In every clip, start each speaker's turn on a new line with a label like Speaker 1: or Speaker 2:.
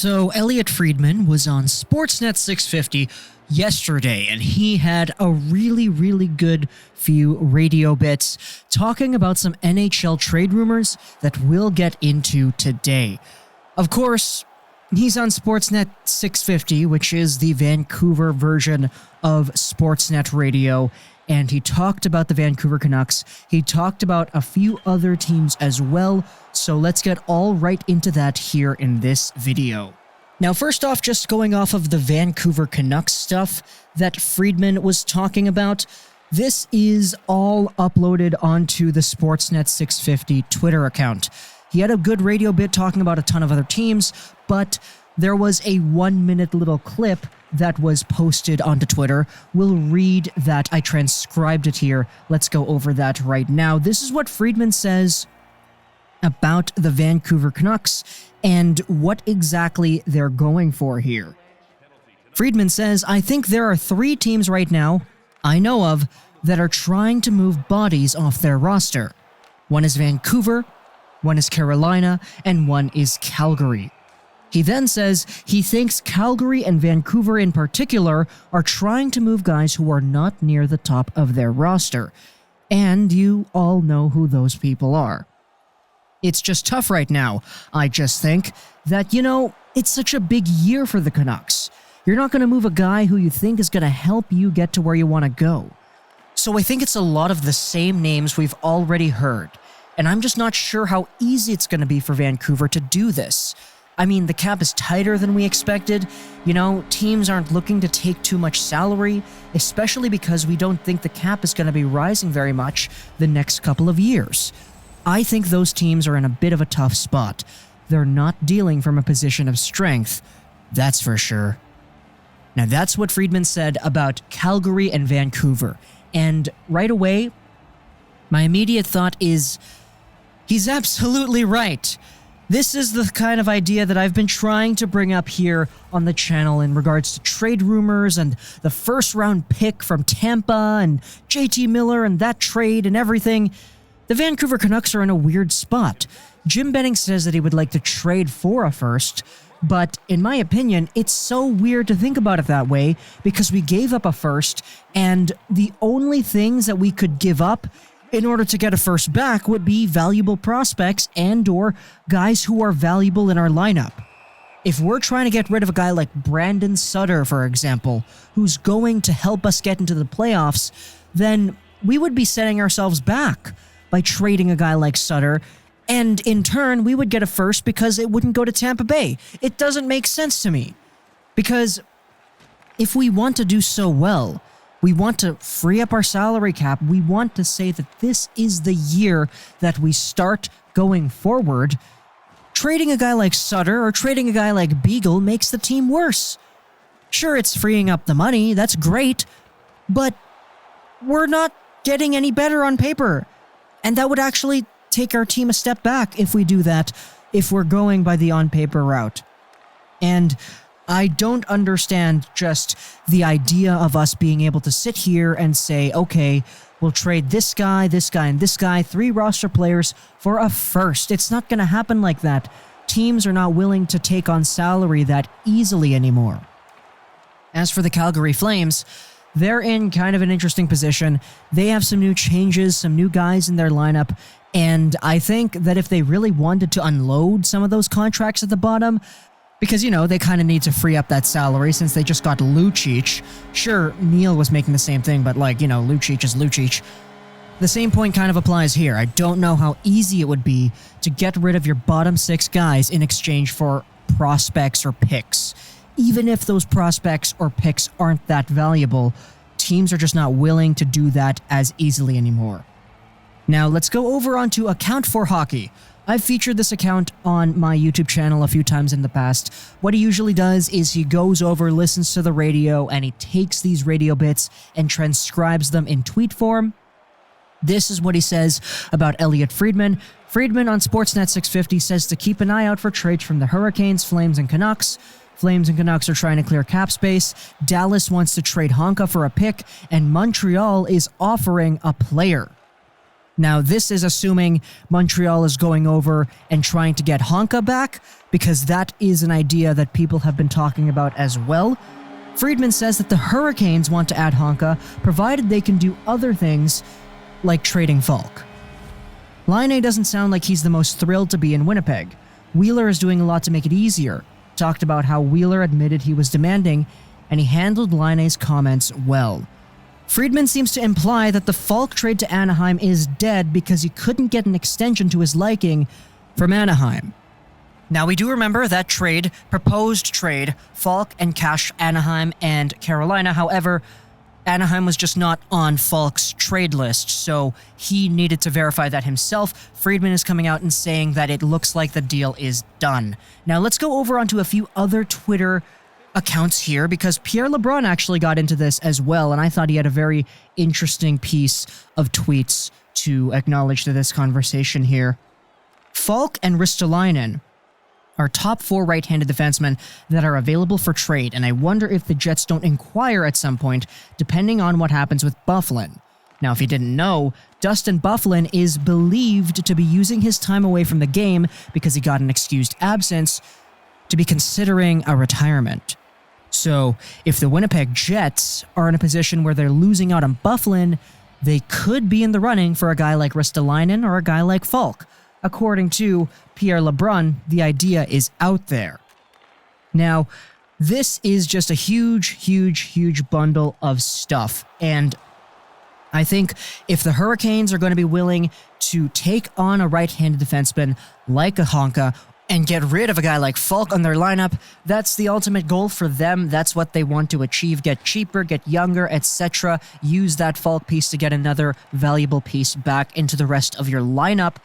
Speaker 1: So Elliotte Friedman was on Sportsnet 650 yesterday, and he had a really good few radio bits talking about some NHL trade rumors that we'll get into today. Of course, he's on Sportsnet 650, which is the Vancouver version of Sportsnet Radio, and he talked about the Vancouver Canucks. He talked about a few other teams as well, so let's get all right into that here in this video. Now, first off, just going off of the Vancouver Canucks stuff that Friedman was talking about, this is all uploaded onto the Sportsnet 650 Twitter account. He had a good radio bit talking about a ton of other teams, but there was a 1-minute little clip that was posted onto Twitter. We'll read that. I transcribed it here. Let's go over that right now. This is what Friedman says about the Vancouver Canucks and what exactly they're going for here. Friedman says, "I think there are 3 teams right now I know of that are trying to move bodies off their roster. One is Vancouver, one is Carolina, and one is Calgary." He then says he thinks Calgary and Vancouver in particular are trying to move guys who are not near the top of their roster. And you all know who those people are. It's just tough right now. I just think that, it's such a big year for the Canucks. You're not going to move a guy who you think is going to help you get to where you want to go. So I think it's a lot of the same names we've already heard. And I'm just not sure how easy it's going to be for Vancouver to do this. I mean, the cap is tighter than we expected. Teams aren't looking to take too much salary, especially because we don't think the cap is going to be rising very much the next couple of years. I think those teams are in a bit of a tough spot. They're not dealing from a position of strength, that's for sure. Now, that's what Friedman said about Calgary and Vancouver. And right away, my immediate thought is, he's absolutely right. This is the kind of idea that I've been trying to bring up here on the channel in regards to trade rumors and the first-round pick from Tampa and JT Miller and that trade and everything. The Vancouver Canucks are in a weird spot. Jim Benning says that he would like to trade for a first, but in my opinion, it's so weird to think about it that way because we gave up a first, and the only things that we could give up in order to get a first back would be valuable prospects and or guys who are valuable in our lineup. If we're trying to get rid of a guy like Brandon Sutter, for example, who's going to help us get into the playoffs, then we would be setting ourselves back by trading a guy like Sutter, and in turn, we would get a first because it wouldn't go to Tampa Bay. It doesn't make sense to me. Because if we want to do so well, we want to free up our salary cap. We want to say that this is the year that we start going forward. Trading a guy like Sutter or trading a guy like Beagle makes the team worse. Sure, it's freeing up the money. That's great. But we're not getting any better on paper. And that would actually take our team a step back if we do that, if we're going by the on-paper route. And I don't understand just the idea of us being able to sit here and say, okay, we'll trade this guy, and this guy, 3 roster players for a first. It's not going to happen like that. Teams are not willing to take on salary that easily anymore. As for the Calgary Flames, they're in kind of an interesting position. They have some new changes, some new guys in their lineup, and I think that if they really wanted to unload some of those contracts at the bottom, because, they kind of need to free up that salary since they just got Lucic. Sure, Neil was making the same thing, but Lucic is Lucic. The same point kind of applies here. I don't know how easy it would be to get rid of your bottom 6 guys in exchange for prospects or picks. Even if those prospects or picks aren't that valuable, teams are just not willing to do that as easily anymore. Now, let's go over onto Account for Hockey. I've featured this account on my YouTube channel a few times in the past. What he usually does is he goes over, listens to the radio, and he takes these radio bits and transcribes them in tweet form. This is what he says about Elliotte Friedman. Friedman on Sportsnet 650 says to keep an eye out for trades from the Hurricanes, Flames, and Canucks. Flames and Canucks are trying to clear cap space. Dallas wants to trade Honka for a pick, and Montreal is offering a player. Now, this is assuming Montreal is going over and trying to get Honka back, because that is an idea that people have been talking about as well. Friedman says that the Hurricanes want to add Honka, provided they can do other things, like trading Faulk. Laine doesn't sound like he's the most thrilled to be in Winnipeg. Wheeler is doing a lot to make it easier. Talked about how Wheeler admitted he was demanding, and he handled Laine's comments well. Friedman seems to imply that the Faulk trade to Anaheim is dead because he couldn't get an extension to his liking from Anaheim. Now, we do remember that trade, proposed trade, Faulk and Cash Anaheim and Carolina. However, Anaheim was just not on Faulk's trade list, so he needed to verify that himself. Friedman is coming out and saying that it looks like the deal is done. Now, let's go over onto a few other Twitter accounts here, because Pierre LeBrun actually got into this as well, and I thought he had a very interesting piece of tweets to acknowledge to this conversation here. Faulk and Ristolainen are top 4 right-handed defensemen that are available for trade, and I wonder if the Jets don't inquire at some point, depending on what happens with Byfuglien. Now, if you didn't know, Dustin Byfuglien is believed to be using his time away from the game because he got an excused absence to be considering a retirement. So, if the Winnipeg Jets are in a position where they're losing out on Byfuglien, they could be in the running for a guy like Ristolainen or a guy like Faulk. According to Pierre LeBrun, the idea is out there. Now, this is just a huge bundle of stuff, and I think if the Hurricanes are going to be willing to take on a right-handed defenseman like a Honka and get rid of a guy like Faulk on their lineup, that's the ultimate goal for them. That's what they want to achieve. Get cheaper, get younger, etc. Use that Faulk piece to get another valuable piece back into the rest of your lineup.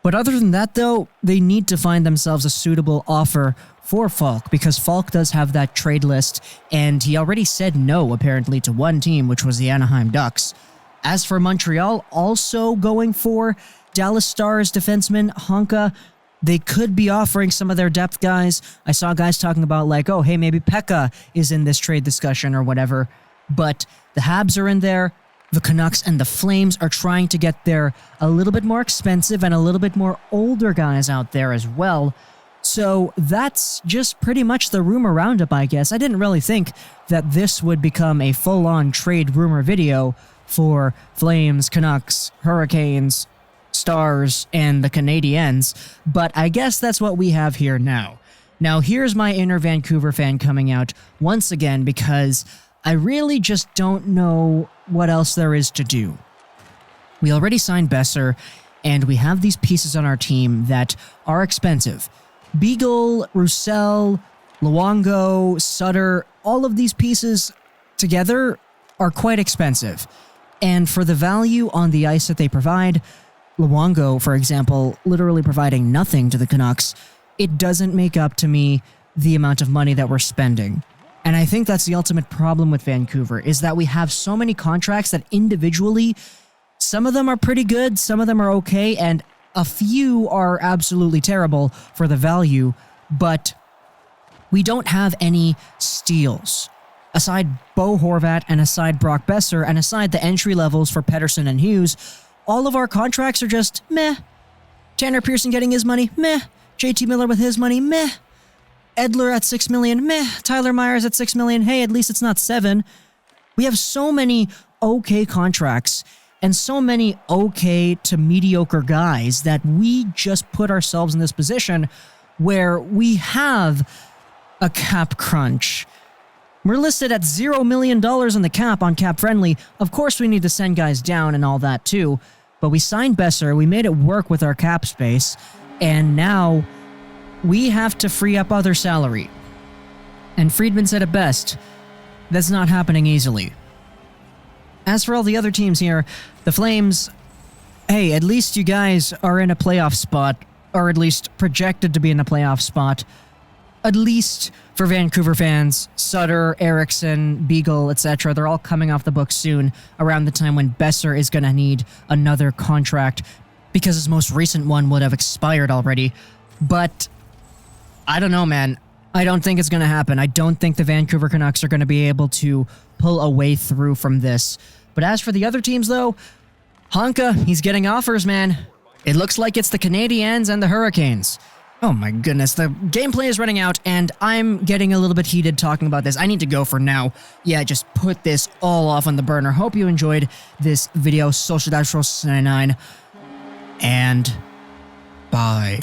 Speaker 1: But other than that, though, they need to find themselves a suitable offer for Faulk, because Faulk does have that trade list, and he already said no, apparently, to one team, which was the Anaheim Ducks. As for Montreal, also going for Dallas Stars defenseman Honka, they could be offering some of their depth guys. I saw guys talking about like, oh, hey, maybe Pekka is in this trade discussion or whatever. But the Habs are in there. The Canucks and the Flames are trying to get their a little bit more expensive and a little bit more older guys out there as well. So that's just pretty much the rumor roundup, I guess. I didn't really think that this would become a full-on trade rumor video for Flames, Canucks, Hurricanes, Stars, and the Canadiens, but I guess that's what we have here now. Now, here's my inner Vancouver fan coming out once again, because I really just don't know what else there is to do. We already signed Besser, and we have these pieces on our team that are expensive. Beagle, Roussel, Luongo, Sutter, all of these pieces together are quite expensive. And for the value on the ice that they provide, Luongo, for example, literally providing nothing to the Canucks, it doesn't make up to me the amount of money that we're spending. And I think that's the ultimate problem with Vancouver, is that we have so many contracts that individually, some of them are pretty good, some of them are okay, and a few are absolutely terrible for the value, but we don't have any steals. Aside Bo Horvat and aside Brock Besser and aside the entry levels for Pettersson and Hughes, all of our contracts are just meh. Tanner Pearson getting his money, meh. JT Miller with his money, meh. Edler at $6 million, meh. Tyler Myers at $6 million, hey, at least it's not 7. We have so many okay contracts and so many okay to mediocre guys that we just put ourselves in this position where we have a cap crunch. We're listed at $0 million on the cap on Cap Friendly. Of course, we need to send guys down and all that too, but we signed Besser, we made it work with our cap space, and now we have to free up other salary. And Friedman said it best, that's not happening easily. As for all the other teams here, the Flames, hey, at least you guys are in a playoff spot, or at least projected to be in a playoff spot. At least for Vancouver fans, Sutter, Eriksson, Beagle, etc., they're all coming off the books soon, around the time when Besser is going to need another contract, because his most recent one would have expired already. But I don't know, man. I don't think it's going to happen. I don't think the Vancouver Canucks are going to be able to pull a way through from this. But as for the other teams, though, Honka, he's getting offers, man. It looks like it's the Canadiens and the Hurricanes. Oh my goodness, the gameplay is running out, and I'm getting a little bit heated talking about this. I need to go for now. Yeah, just put this all off on the burner. Hope you enjoyed this video. Social 99, and bye.